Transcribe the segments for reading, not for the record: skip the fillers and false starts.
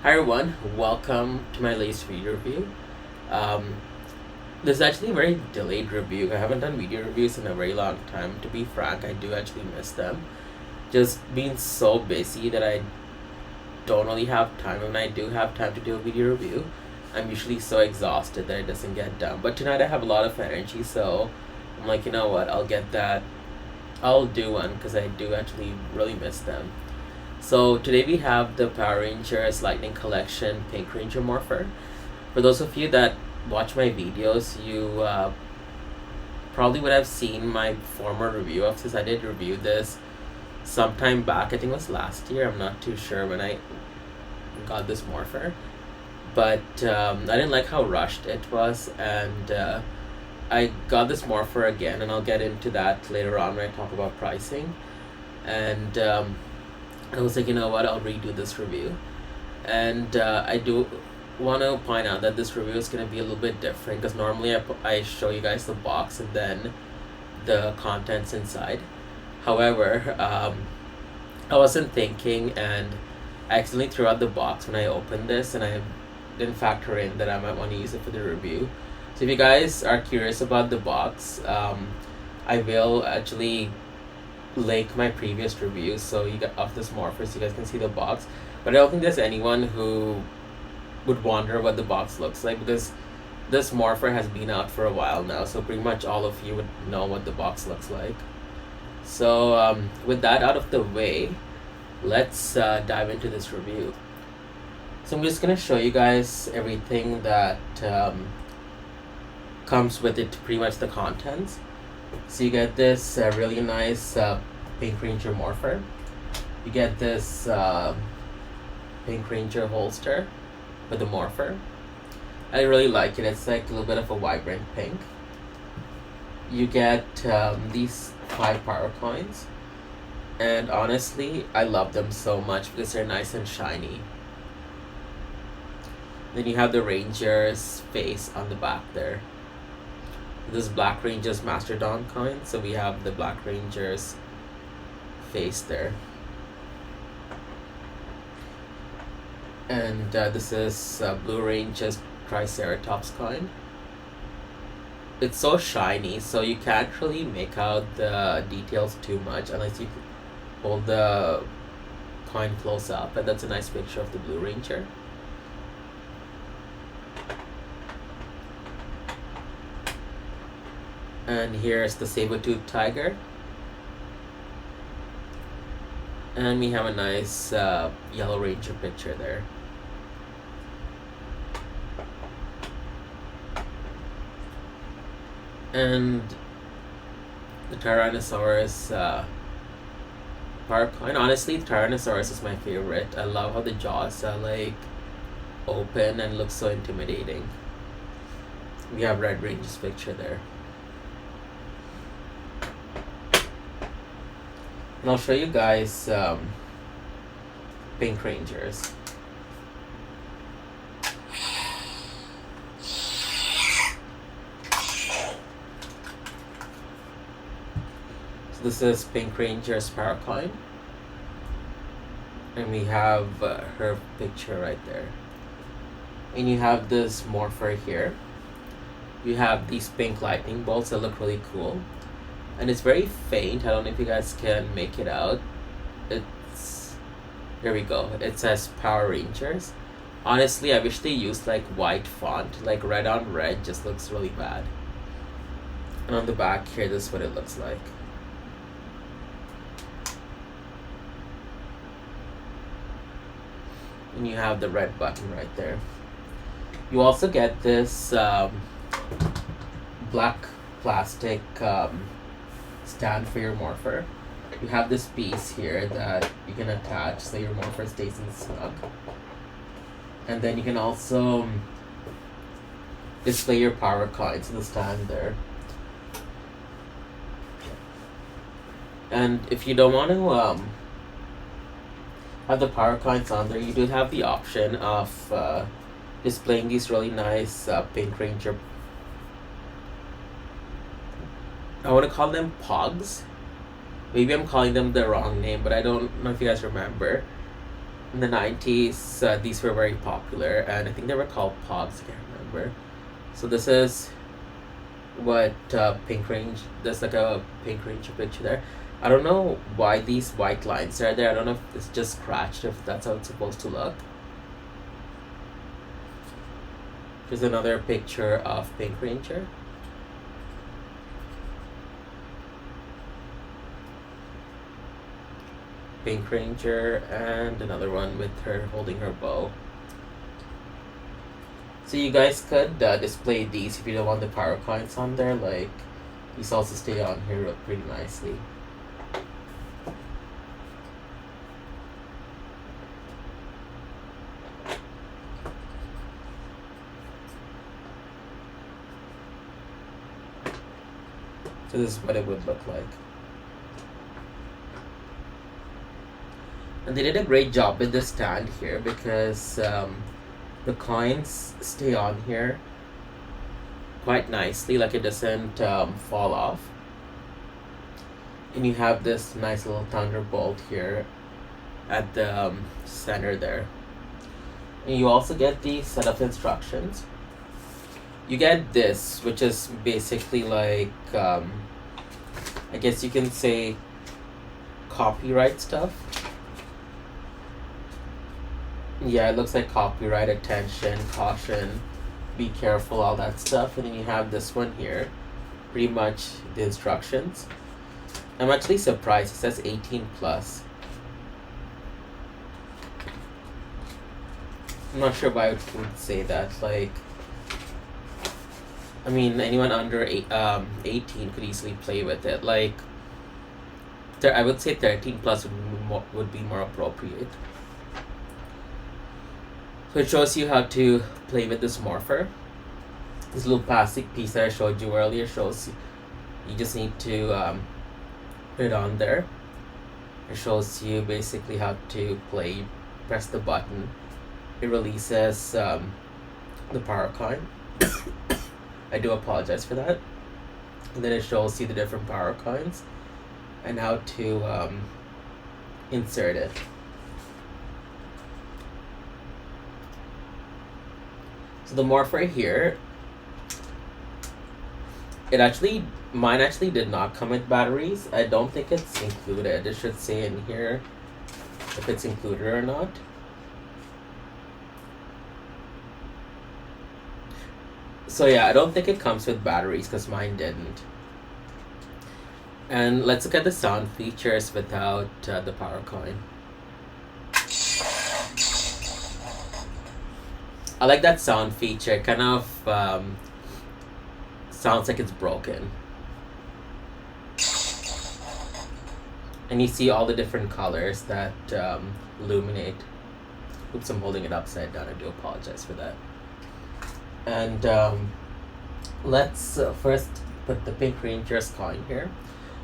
Hi everyone, welcome to my latest video review. Um, this is actually a very delayed review. I haven't done video reviews in a very long time. To be frank, I do actually miss them. Just being so busy that I don't really have time. When I do have time to do a video review, I'm usually so exhausted that it doesn't get done. But tonight I have a lot of energy, so I'm like, you know what, I'll do one because I do actually really miss them. So today we have the Power Rangers Lightning Collection Pink Ranger Morpher. For those of you that watch my videos, you probably would have seen my former review of this. I did review this sometime back. I think it was last year. I'm not too sure when I got this Morpher. But I didn't like how rushed it was, and I got this Morpher again, and I'll get into that later on when I talk about pricing. And I was like, you know what, I'll redo this review. And I do want to point out that this review is going to be a little bit different because normally I show you guys the box and then the contents inside. However, I wasn't thinking and I accidentally threw out the box when I opened this, and I didn't factor in that I might want to use it for the review. So if you guys are curious about the box, I will actually link my previous reviews so you get of this Morpher so you guys can see the box. But I don't think there's anyone who would wonder what the box looks like because this Morpher has been out for a while now, so pretty much all of you would know what the box looks like. So with that out of the way, let's dive into this review. So I'm just gonna show you guys everything that comes with it, pretty much the contents. So you get this really nice Pink Ranger Morpher. You get this Pink Ranger holster with the Morpher. I really like it. It's like a little bit of a vibrant pink. You get these 5 power coins, and honestly I love them so much because they're nice and shiny. Then you have the Ranger's face on the back there. This Black Ranger's Mastodon coin, so we have the Black Ranger's face there. And this is Blue Ranger's Triceratops coin. It's so shiny, so you can't really make out the details too much unless you hold the coin close up, and that's a nice picture of the Blue Ranger. And here's the saber-toothed tiger. And we have a nice Yellow Ranger picture there. And the Tyrannosaurus power coin. Honestly, the Tyrannosaurus is my favorite. I love how the jaws are like open and look so intimidating. We have Red Ranger's picture there. And I'll show you guys Pink Rangers. So this is Pink Ranger's power coin. And we have her picture right there. And you have this Morpher here. You have these pink lightning bolts that look really cool. And it's very faint. I don't know if you guys can make it out. Here we go. It says Power Rangers. Honestly, I wish they used like white font. Like red on red just looks really bad. And on the back here, this is what it looks like. And you have the red button right there. You also get this black plastic stand for your Morpher. You have this piece here that you can attach so your Morpher stays in snug. And then you can also display your power coins in the stand there. And if you don't want to have the power coins on there, you do have the option of displaying these really nice Pink Ranger, I want to call them Pogs. Maybe I'm calling them the wrong name, but I don't know if you guys remember. in the 90s, these were very popular, and I think they were called pogs, I can't remember. So this is what Pink Range, there's like a Pink Ranger picture there. I don't know why these white lines are there. I don't know if it's just scratched, if that's how it's supposed to look. Here's another picture of Pink Ranger. Pink Ranger, and another one with her holding her bow. So you guys could display these if you don't want the power coins on there. Like, these also stay on here pretty nicely. So this is what it would look like. And they did a great job with this stand here because the coins stay on here quite nicely, like it doesn't fall off. And you have this nice little thunderbolt here at the center there. And you also get the set of instructions. You get this, which is basically like, I guess you can say copyright stuff. Yeah, it looks like copyright, attention, caution, be careful, all that stuff. And then you have this one here, pretty much the instructions. I'm actually surprised, it says 18 plus. I'm not sure why it would say that. Like, I mean, anyone under 18 could easily play with it. Like, I would say 13 plus would be more appropriate. So it shows you how to play with this Morpher. This little plastic piece that I showed you earlier shows you just need to put it on there. It shows you basically how to play. You press the button. It releases the power coin. I do apologize for that. And then it shows you the different power coins and how to insert it. So the Morpher here, mine actually did not come with batteries. I don't think it's included. It should say in here if it's included or not. So yeah, I don't think it comes with batteries because mine didn't. And let's look at the sound features without the power coin. I like that sound feature. It kind of sounds like it's broken. And you see all the different colors that illuminate. Oops, I'm holding it upside down. I do apologize for that. And let's first put the Pink Ranger's coin here.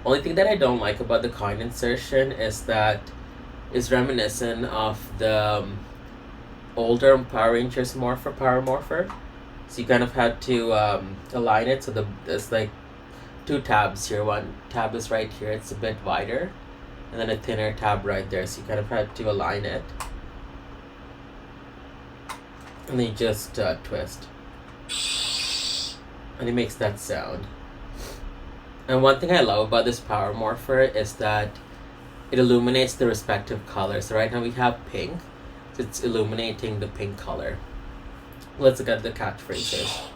Only thing that I don't like about the coin insertion is that it's reminiscent of the older Power Rangers Power Morpher. So you kind of had to align it so there's like two tabs here. One tab is right here, it's a bit wider, and then a thinner tab right there. So you kind of had to align it. And then you just twist. And it makes that sound. And one thing I love about this Power Morpher is that it illuminates the respective colors. So right now we have pink. So it's illuminating the pink color. Let's look at the catchphrases.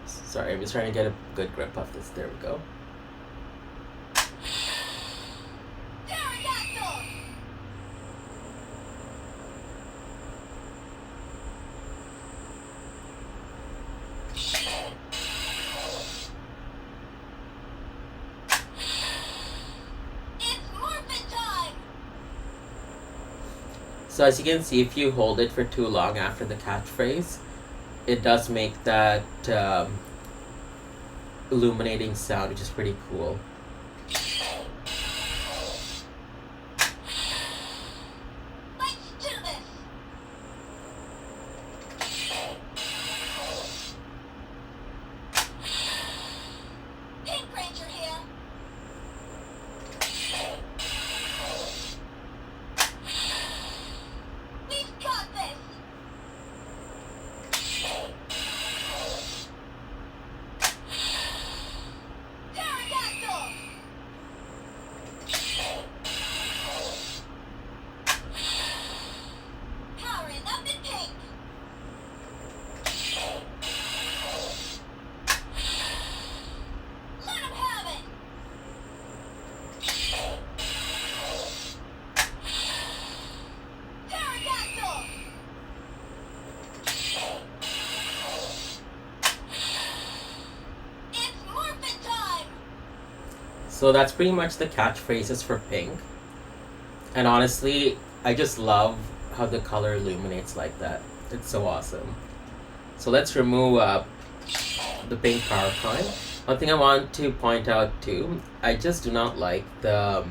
Sorry, I'm just trying to get a good grip of this. There we go. So as you can see, if you hold it for too long after the catchphrase, it does make that illuminating sound, which is pretty cool. Let's do this. Pink Ranger here. So that's pretty much the catchphrases for pink. And honestly, I just love how the color illuminates like that. It's so awesome. So let's remove the pink power coin. One thing I want to point out too, I just do not like the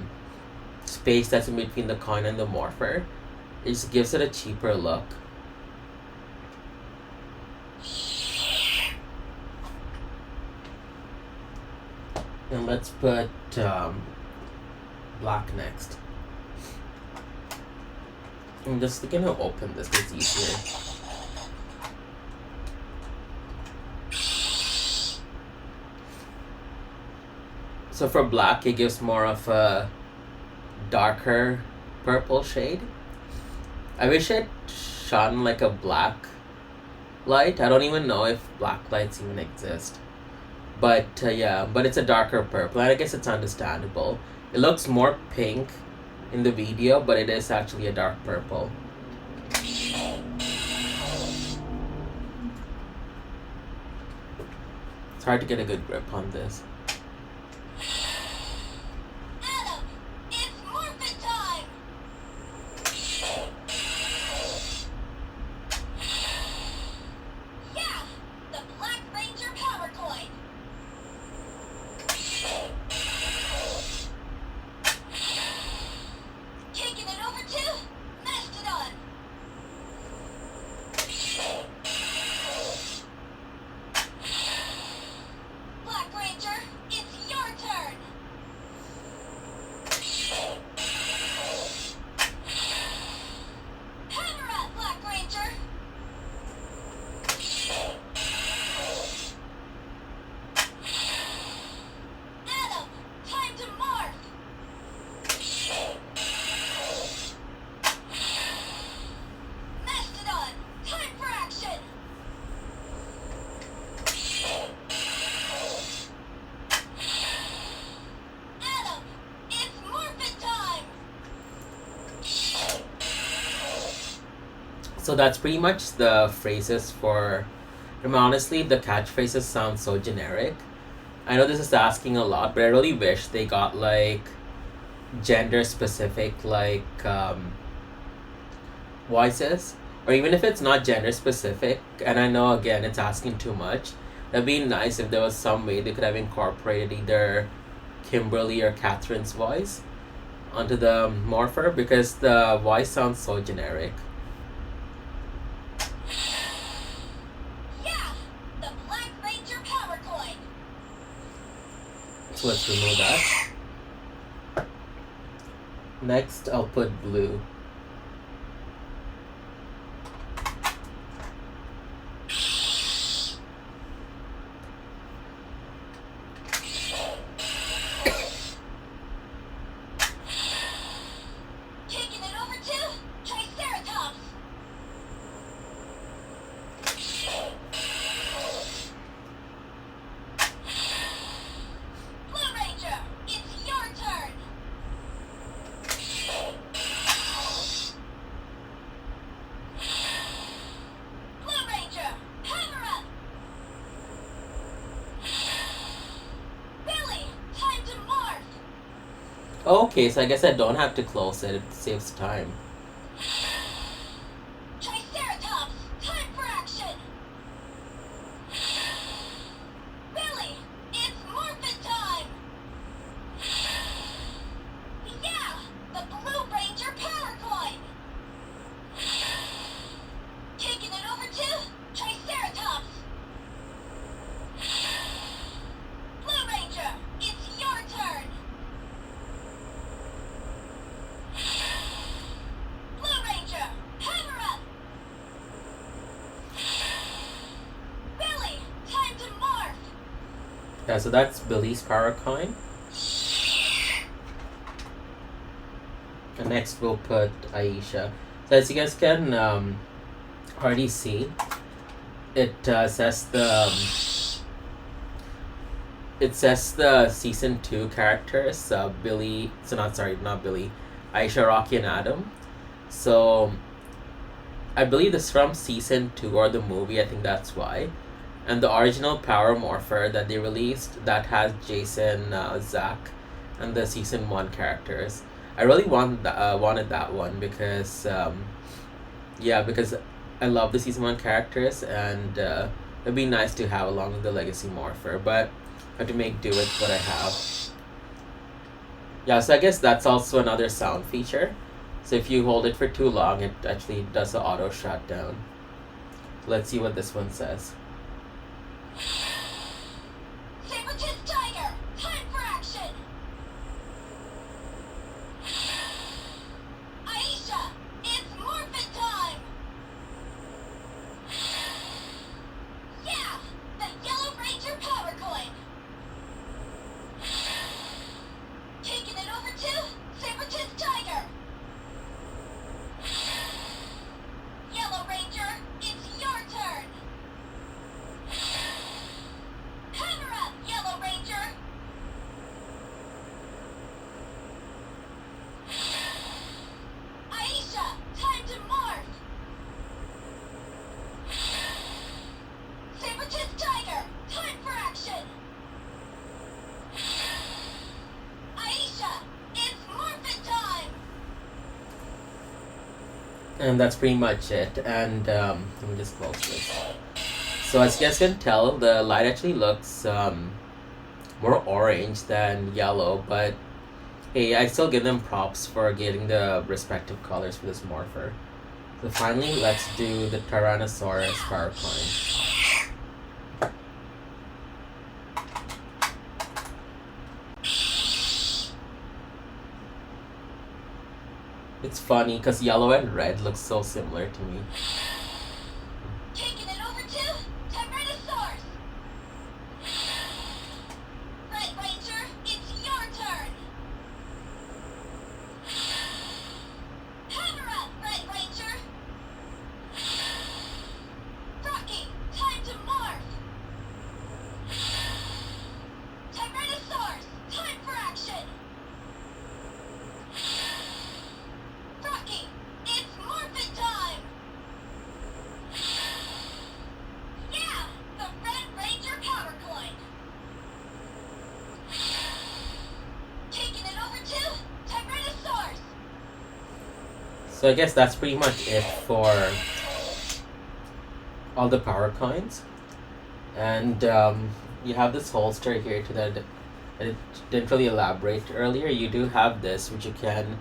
space that's in between the coin and the morpher. It just gives it a cheaper look. And let's put black next. I'm just gonna open this, it's easier. So for black, it gives more of a darker purple shade. I wish it shone like a black light. I don't even know if black lights even exist. But yeah, but it's a darker purple, and I guess it's understandable. It looks more pink in the video, but it is actually a dark purple. It's hard to get a good grip on this. Adam, it's Morphin time! Yeah, the Black Ranger power coin. Taking it over to Mastodon. Black Ranger, it's your turn. Hammer up, Black Ranger. Adam, time to morph. Mastodon, time for action. Adam, it's Morphin time. So that's pretty much the phrases for. Honestly, the catchphrases sound so generic. I know this is asking a lot, but I really wish they got like gender specific voices, or even if it's not gender specific. And I know again it's asking too much. That'd be nice if there was some way they could have incorporated either Kimberly or Catherine's voice onto the Morpher, because the voice sounds so generic. Yeah, the Black Ranger power coin. So let's remove that. Next, I'll put blue. Taking it over to Triceratops. Blue Ranger, it's your turn. Blue Ranger, hammer up. Billy, time to morph. Okay, so I guess I don't have to close it. It saves time. Triceratops, time for action. Billy, it's Morphin time. Yeah, the Blue Ranger power coin. Taking it over to Triceratops. Blue Ranger, it's your turn. Blue Ranger, hammer up. Billy, time to morph. Yeah, so that's Billy's power coin. And next we'll put Aisha. So as you guys can already see, it says the season 2 characters, Billy. So not Billy, Aisha, Rocky, and Adam. So I believe this is from season 2 or the movie. I think that's why. And the original Power Morpher that they released that has Jason, Zach, and the season 1 characters. I really wanted that one because because I love the season 1 characters, and it'd be nice to have along with the Legacy Morpher, but I have to make do with what I have. Yeah, so I guess that's also another sound feature. So if you hold it for too long, it actually does the auto shutdown. Let's see what this one says. Saber-tooth tiger, time for action! Aisha, it's Morphin time! Yeah, the Yellow Ranger power coin! Taking it over to Saber-tooth tiger! Yellow Ranger, it's your turn! Hammer up, Yellow Ranger! Aisha, time to morph! Saber-tooth tiger, time for action! Aisha, it's Morphin time! And that's pretty much it. And let me just close this. So as you guys can tell, the light actually looks more orange than yellow, but hey, I still give them props for getting the respective colors for this Morpher. So finally, let's do the Tyrannosaurus power coin. It's funny because yellow and red look so similar to me. Taking it over to Tyrannosaurus! Red Ranger, it's your turn! Hammer up, Red Ranger! Rocky, time to morph! Tyrannosaurus, time for action! Rocky, it's Morphin time! Yeah, the Red Ranger power coin! Taking it over to Tyrannosaurus! So I guess that's pretty much it for all the power coins. And you have this holster here to that. I didn't really elaborate earlier. You do have this, which you can,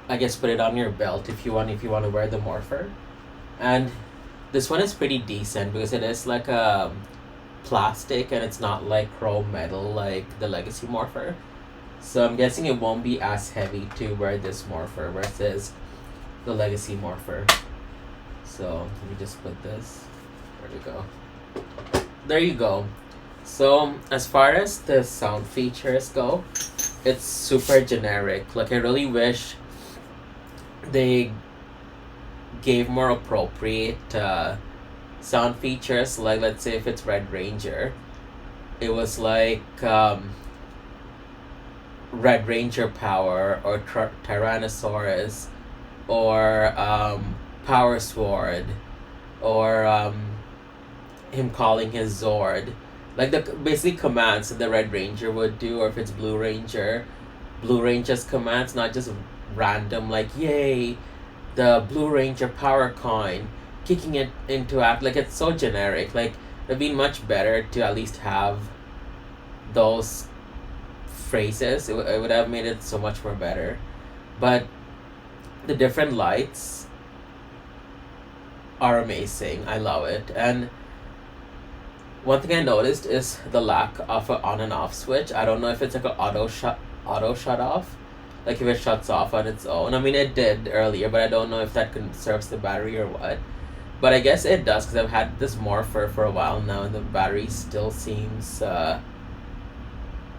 I guess, put it on your belt if you want to wear the Morpher. And this one is pretty decent because it is like a plastic and it's not like chrome metal like the Legacy Morpher. So I'm guessing it won't be as heavy to wear this Morpher versus the Legacy Morpher. So let me just put this. There we go. There you go. So as far as the sound features go, it's super generic. Like I really wish they gave more appropriate sound features. Like let's say if it's Red Ranger, it was like Red Ranger power or Tyrannosaurus or Power Sword or him calling his Zord, like the basic commands that the Red Ranger would do, or if it's Blue Ranger's commands, not just random like yay, the Blue Ranger power coin, kicking it into act. Like it's so generic. Like it'd be much better to at least have those phrases. It would have made it so much more better. But the different lights are amazing. I love it. And one thing I noticed is the lack of an on and off switch. I don't know if it's like an auto shut off, like if it shuts off on its own. I mean, it did earlier, but I don't know if that conserves the battery or what. But I guess it does because I've had this Morpher for a while now, and the battery still seems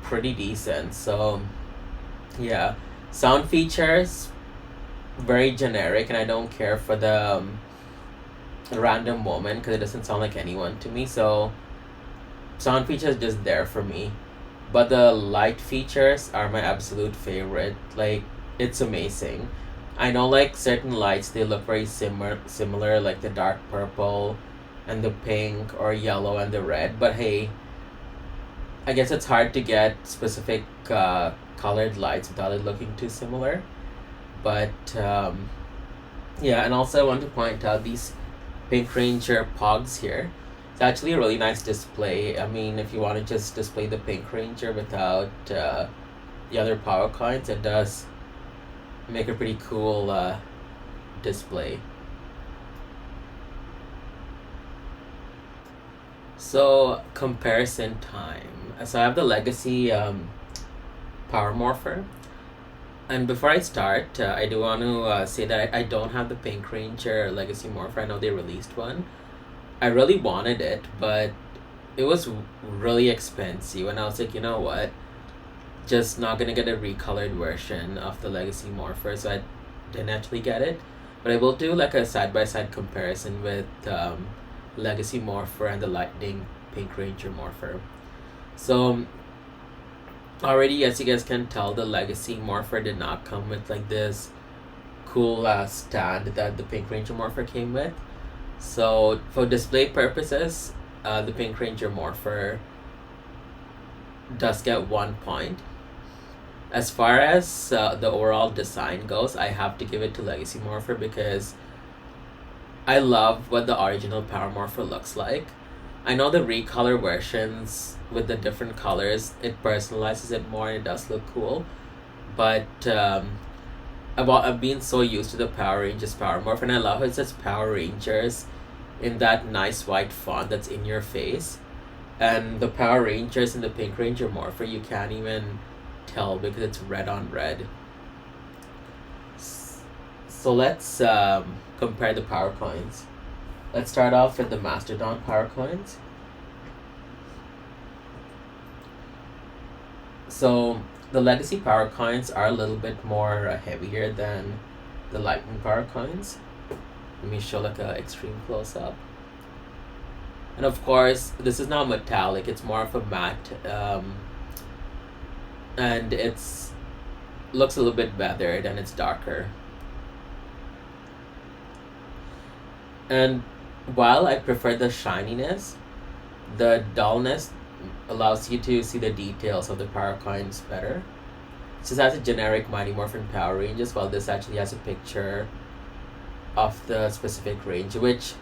pretty decent. So yeah, sound features very generic, and I don't care for the random moment because it doesn't sound like anyone to me. So sound features just there for me. But the light features are my absolute favorite. Like it's amazing. I know like certain lights they look very similar, like the dark purple and the pink or yellow and the red, but hey, I guess it's hard to get specific colored lights without it looking too similar. But yeah, and also I want to point out these Pink Ranger Pogs here. It's actually a really nice display. I mean, if you want to just display the Pink Ranger without the other power coins, it does make a pretty cool display. So, comparison time. So I have the Legacy Power Morpher. And before I start, I do want to say that I don't have the Pink Ranger Legacy Morpher. I know they released one. I really wanted it, but it was really expensive. And I was like, you know what? Just not gonna get a recolored version of the Legacy Morpher, so I didn't actually get it. But I will do like a side-by-side comparison with Legacy Morpher and the Lightning Pink Ranger Morpher. So already, as you guys can tell, the Legacy Morpher did not come with like this cool stand that the Pink Ranger Morpher came with. So for display purposes, the Pink Ranger Morpher does get 1 point. As far as the overall design goes, I have to give it to Legacy Morpher because I love what the original Power Morpher looks like. I know the recolor versions with the different colors, it personalizes it more and it does look cool. But I've been so used to the Power Rangers Power Morph, and I love it says Power Rangers in that nice white font that's in your face. And the Power Rangers in the Pink Ranger Morpher, you can't even tell because it's red on red. So let's compare the power coins. Let's start off with the Mastodon power coins. So the Legacy power coins are a little bit more heavier than the Lightning power coins. Let me show like a extreme close up. And of course, this is not metallic, it's more of a matte, and it's looks a little bit weathered and it's darker. And while I prefer the shininess, the dullness allows you to see the details of the power coins better. This just has a generic Mighty Morphin Power Ranges, while this actually has a picture of the specific range, which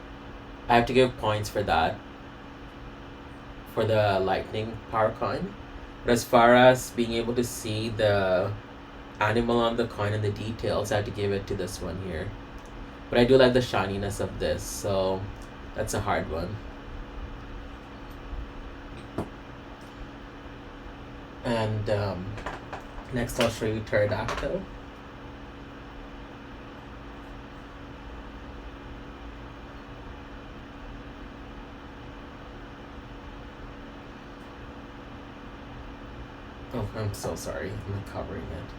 I have to give points for that for the Lightning power coin. But as far as being able to see the animal on the coin and the details, I have to give it to this one here. But I do like the shininess of this, so that's a hard one. And next I'll show you Pterodactyl. Oh, I'm so sorry, I'm not covering it.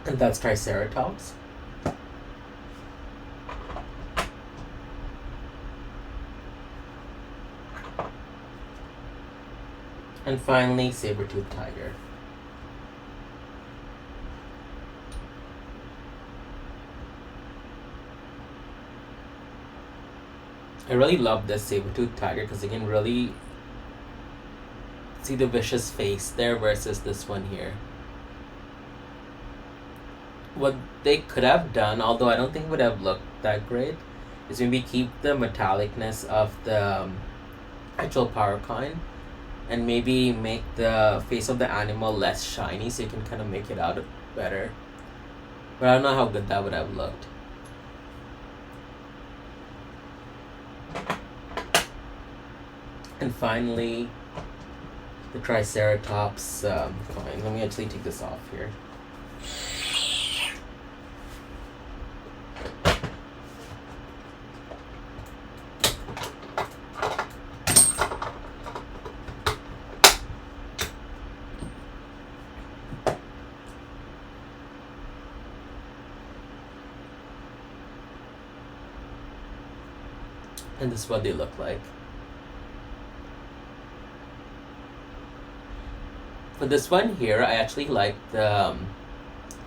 And that's Triceratops. And finally, Saber-toothed Tiger. I really love this Saber-toothed Tiger because you can really see the vicious face there versus this one here. What they could have done, although I don't think it would have looked that great, is maybe keep the metallicness of the actual power coin and maybe make the face of the animal less shiny so you can kind of make it out better. But I don't know how good that would have looked. And finally, the Triceratops coin. Let me actually take this off here. And this is what they look like. For this one here, I actually like the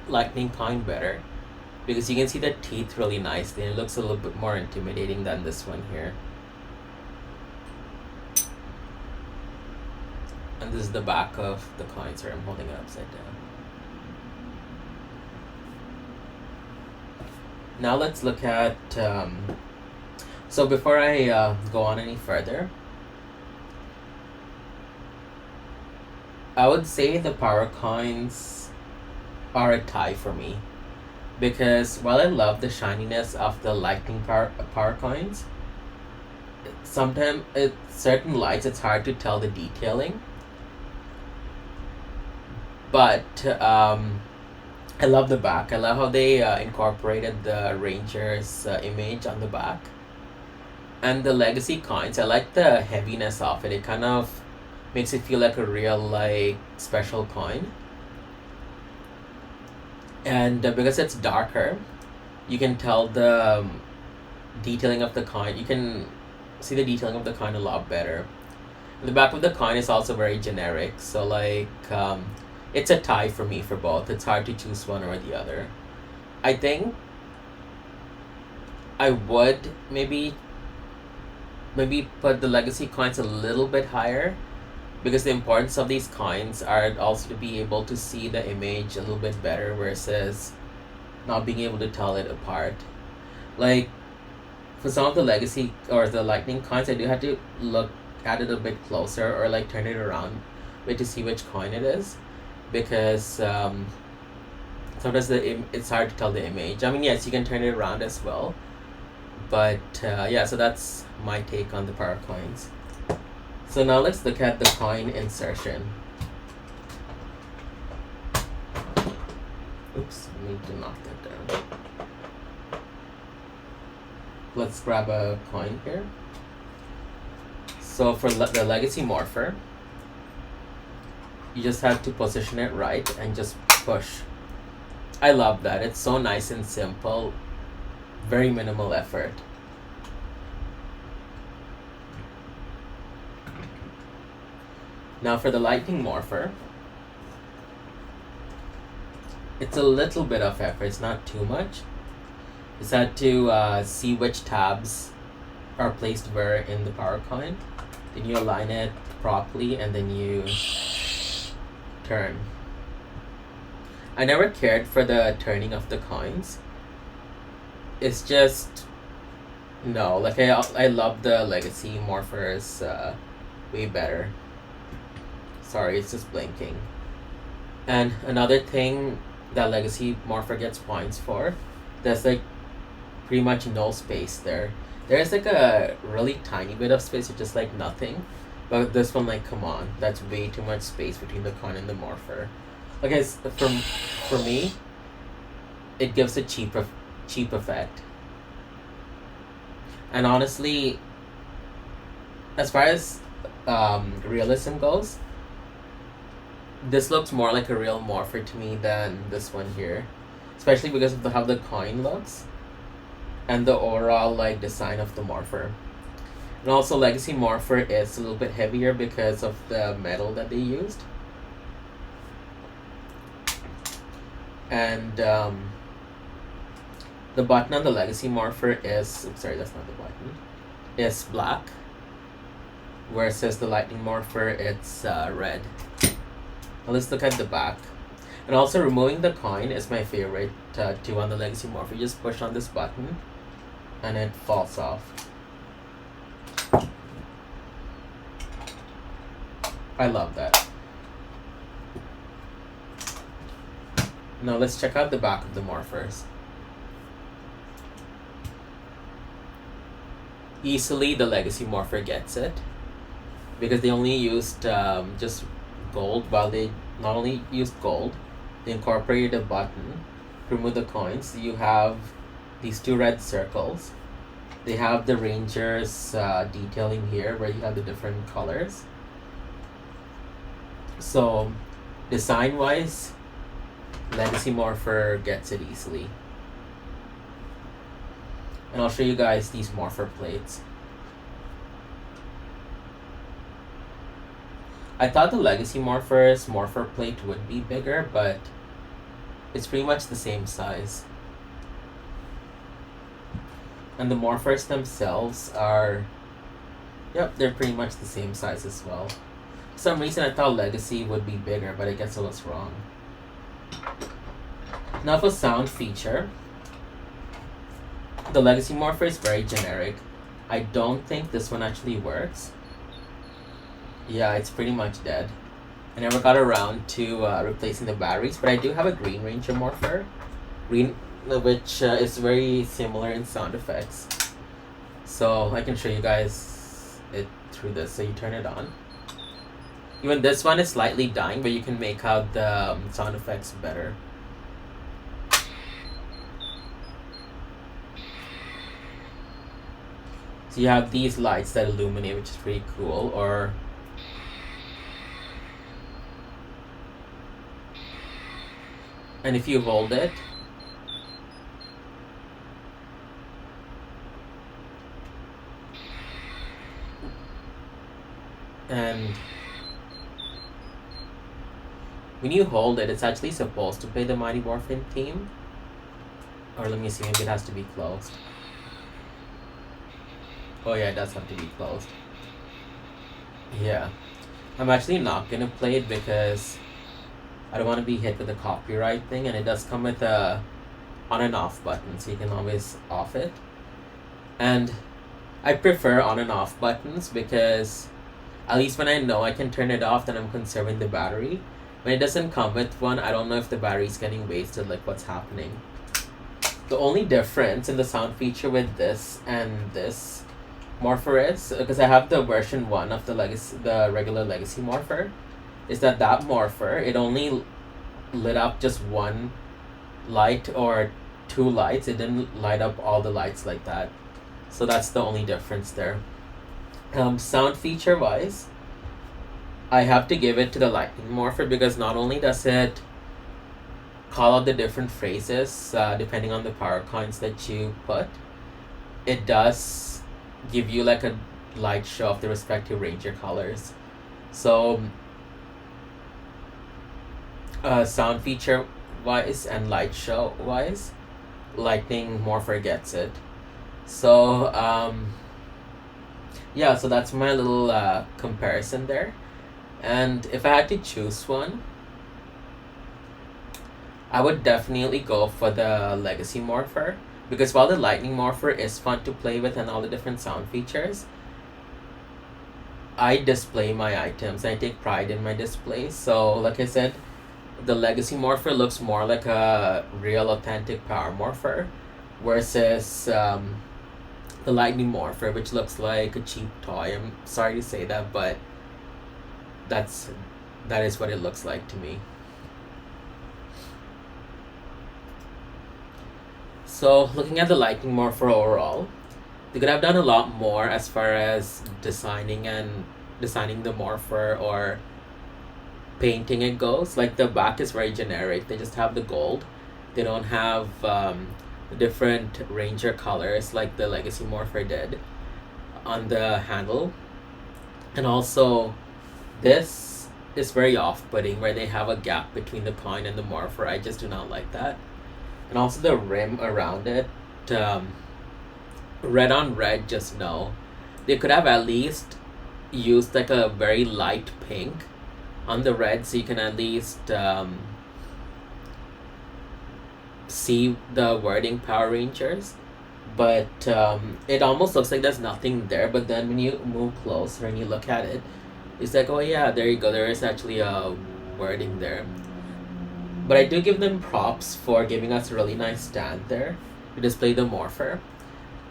lightning coin better, because you can see the teeth really nicely and it looks a little bit more intimidating than this one here. And this is the back of the coin. Sorry, I'm holding it upside down. Now let's look at, so before I go on any further, I would say the power coins are a tie for me, because while I love the shininess of the lightning power coins, sometimes at certain lights it's hard to tell the detailing. But I love the back. I love how they incorporated the Ranger's image on the back. And the legacy coins, I like the heaviness of it. It kind of makes it feel like a real, like, special coin. And because it's darker, you can tell the detailing of the coin. You can see the detailing of the coin a lot better. The back of the coin is also very generic. So, like, it's a tie for me for both. It's hard to choose one or the other. I think I would maybe put the legacy coins a little bit higher, because the importance of these coins are also to be able to see the image a little bit better versus not being able to tell it apart. Like, for some of the legacy or the lightning coins, I do have to look at it a bit closer, or like turn it around a bit to see which coin it is, because sometimes it's hard to tell the image. I mean, yes, you can turn it around as well, but yeah, so that's my take on the power coins. So now let's look at the coin insertion. Oops, I need to knock that down. Let's grab a coin here. So for the legacy Morpher, you just have to position it right and just push. I love that. It's so nice and simple. Very minimal effort. Now for the lightning Morpher, it's a little bit of effort. It's not too much. You just have to see which tabs are placed where in the power coin. Then you align it properly and then you turn. I never cared for the turning of the coins. It's just, no, like I love the legacy Morphers way better. Sorry, it's just blinking. And another thing that legacy Morpher gets points for, there's like pretty much no space there. There's like a really tiny bit of space, which is like nothing. But this one, like, come on, that's way too much space between the coin and the Morpher. Okay, for me, it gives a cheap effect. And honestly, as far as realism goes, this looks more like a real Morpher to me than this one here, especially because of how the coin looks and the overall, like, design of the Morpher. And also, legacy Morpher is a little bit heavier because of the metal that they used. And the button on the legacy Morpher is, oops, sorry, that's not the button, is black, versus the lightning Morpher, it's red. Now let's look at the back. And also, removing the coin is my favorite too on the legacy Morpher. You just push on this button and it falls off. I love that. Now let's check out the back of the Morphers. Easily the legacy Morpher gets it, because they only used just gold. While they not only used gold, they incorporated a button to remove the coins. You have these two red circles. They have the Ranger's detailing here, where you have the different colors. So design wise, legacy Morpher gets it easily. And I'll show you guys these Morpher plates. I thought the Legacy Morpher's Morpher plate would be bigger, but it's pretty much the same size. And the Morphers themselves are, yep, they're pretty much the same size as well. For some reason I thought Legacy would be bigger, but I guess I was wrong. Now for sound feature, the Legacy Morpher is very generic. I don't think this one actually works. Yeah, it's pretty much dead. I never got around to replacing the batteries, but I do have a Green Ranger Morpher, which is very similar in sound effects. So I can show you guys it through this. So you turn it on. Even this one is slightly dying, but you can make out the sound effects better. So you have these lights that illuminate, which is pretty cool, or and if you hold it, and when you hold it, it's actually supposed to play the Mighty Morphin theme. Or let me see, maybe it has to be closed. Oh yeah, it does have to be closed. Yeah. I'm actually not gonna play it because I don't want to be hit with a copyright thing, and it does come with a on and off button, so you can always off it. And I prefer on and off buttons because at least when I know I can turn it off, then I'm conserving the battery. When it doesn't come with one, I don't know if the battery's getting wasted, like what's happening. The only difference in the sound feature with this and this Morpher is, because I have the version 1 of the regular Legacy Morpher, is that Morpher, it only lit up just one light or two lights. It didn't light up all the lights like that. So that's the only difference there. Sound feature wise, I have to give it to the Lightning Morpher because not only does it call out the different phrases depending on the power coins that you put, it does give you like a light show of the respective Ranger colors. So sound feature wise and light show wise, Lightning Morpher gets it. So yeah, so that's my little comparison there. And if I had to choose one, I would definitely go for the Legacy Morpher, because while the Lightning Morpher is fun to play with and all the different sound features, I display my items. I take pride in my display. So like I said, the Legacy Morpher looks more like a real authentic Power Morpher versus the Lightning Morpher, which looks like a cheap toy. I'm sorry to say that, but that is what it looks like to me. So looking at the Lightning Morpher overall, they could have done a lot more as far as designing the Morpher or painting it goes. Like the back is very generic. They just have the gold. They don't have different Ranger colors like the Legacy Morpher did on the handle. And also, this is very off-putting where they have a gap between the coin and the Morpher. I just do not like that. And also the rim around it, red on red, just no. They could have at least used like a very light pink on the red so you can at least see the wording Power Rangers. But it almost looks like there's nothing there, but then when you move closer and you look at it, it's like, oh yeah, there you go, there is actually a wording there. But I do give them props for giving us a really nice stand there to display the Morpher.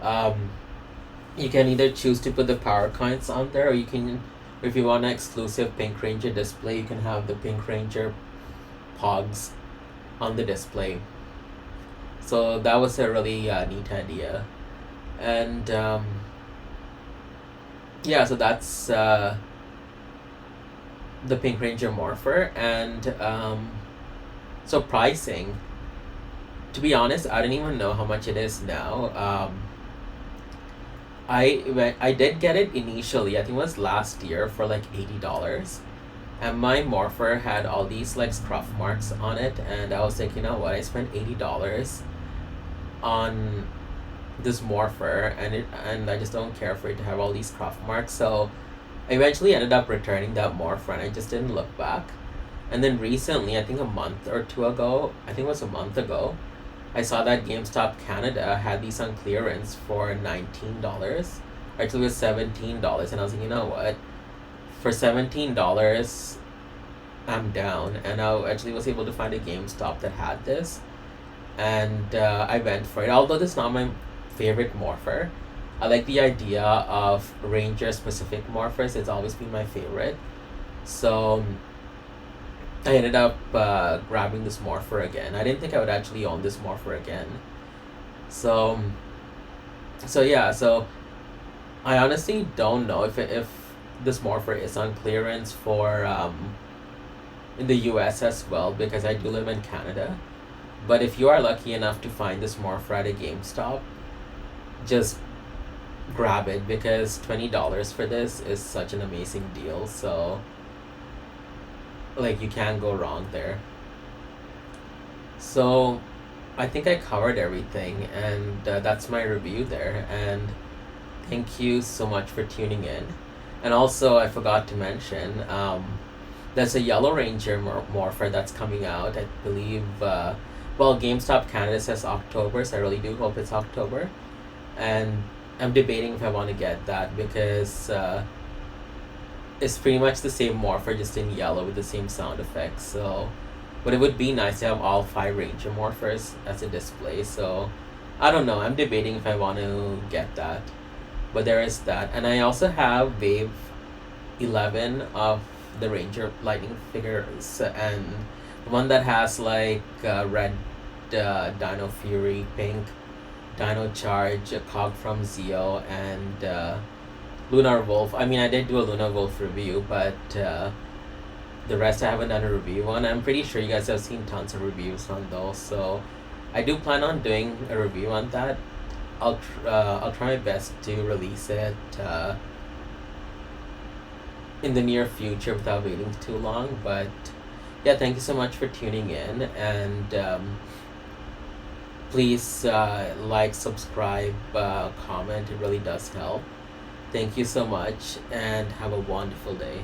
You can either choose to put the power coins on there, or you can, if you want an exclusive Pink Ranger display, you can have the Pink Ranger Pogs on the display. So that was a really neat idea. And yeah, so that's the Pink Ranger Morpher. And so pricing, to be honest, I don't even know how much it is now. I did get it initially, I think it was last year, for like $80. and my Morpher had all these like scruff marks on it, and I was like, you know what? I spent $80 on this Morpher, and I just don't care for it to have all these scruff marks. So I eventually ended up returning that Morpher, and I just didn't look back. And then recently, I think a month or two ago, I think it was a month ago, I saw that GameStop Canada had these on clearance for $19. Actually, it was $17, and I was like, you know what? For $17, I'm down. And I actually was able to find a GameStop that had this, and I went for it. Although this is not my favorite Morpher, I like the idea of Ranger specific Morphers. It's always been my favorite. So I ended up grabbing this Morpher again. I didn't think I would actually own this Morpher again. So, so I honestly don't know if this Morpher is on clearance for in the U.S. as well, because I do live in Canada. But if you are lucky enough to find this Morpher at a GameStop, just grab it, because $20 for this is such an amazing deal. So like, you can't go wrong there. So I think I covered everything, and that's my review there. And thank you so much for tuning in. And also, I forgot to mention, there's a Yellow Ranger Morpher that's coming out. I believe, well, GameStop Canada says October, so I really do hope it's October. And I'm debating if I want to get that, because it's pretty much the same Morpher, just in yellow with the same sound effects. So, but it would be nice to have all 5 Ranger Morphers as a display. So, I don't know. I'm debating if I want to get that. But there is that. And I also have Wave 11 of the Ranger Lightning figures, and the one that has like red Dino Fury, pink Dino Charge, a cog from Zeo, and Lunar Wolf. I mean, I did do a Lunar Wolf review, but the rest I haven't done a review on. I'm pretty sure you guys have seen tons of reviews on those, so I do plan on doing a review on that. I'll try my best to release it in the near future without waiting too long. But yeah, thank you so much for tuning in, and please like, subscribe, comment. It really does help. Thank you so much, and have a wonderful day.